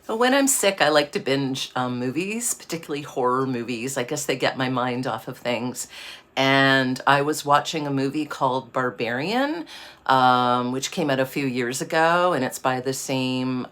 When I'm sick, I like to binge movies, particularly horror movies. I guess they get my mind off of things. And I was watching a movie called Barbarian, which came out a few years ago, and it's by the same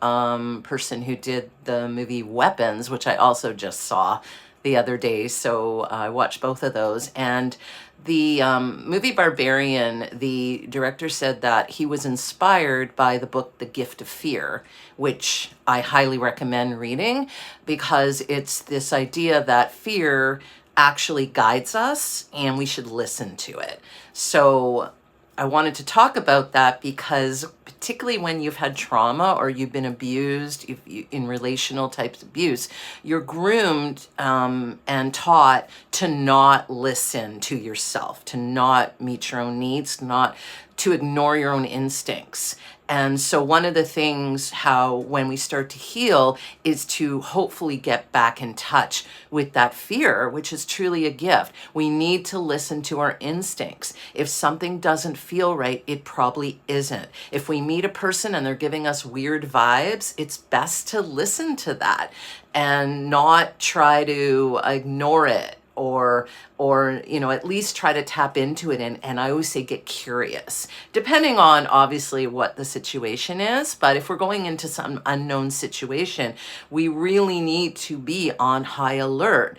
person who did the movie Weapons, which I also just saw the other day. So I watched both of those. And the movie Barbarian, the director said that he was inspired by the book The Gift of Fear, which I highly recommend reading because it's this idea that fear actually guides us and we should listen to it. So I wanted to talk about that because particularly when you've had trauma or you've been abused in relational types of abuse, you're groomed and taught to not listen to yourself, to not meet your own needs, not to ignore your own instincts. And so one of the things how when we start to heal is to hopefully get back in touch with that fear, which is truly a gift. We need to listen to our instincts. If something doesn't feel right, it probably isn't. If we meet a person and they're giving us weird vibes, it's best to listen to that and not try to ignore it or at least try to tap into it. And I always say get curious, depending on obviously what the situation is. But if we're going into some unknown situation, we really need to be on high alert.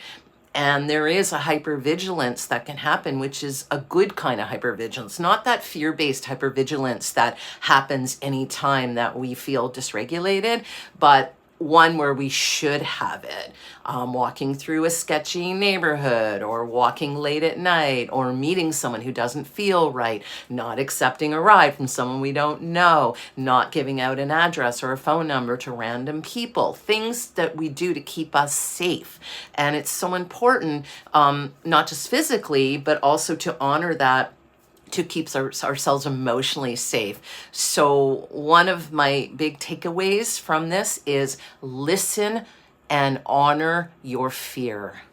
And there is a hypervigilance that can happen, which is a good kind of hypervigilance, not that fear-based hypervigilance that happens anytime that we feel dysregulated, but one where we should have it. Walking through a sketchy neighborhood or walking late at night or meeting someone who doesn't feel right, not accepting a ride from someone we don't know, not giving out an address or a phone number to random people, things that we do to keep us safe. And it's so important, not just physically, but also to honor that to keep ourselves emotionally safe. So one of my big takeaways from this is listen and honor your fear.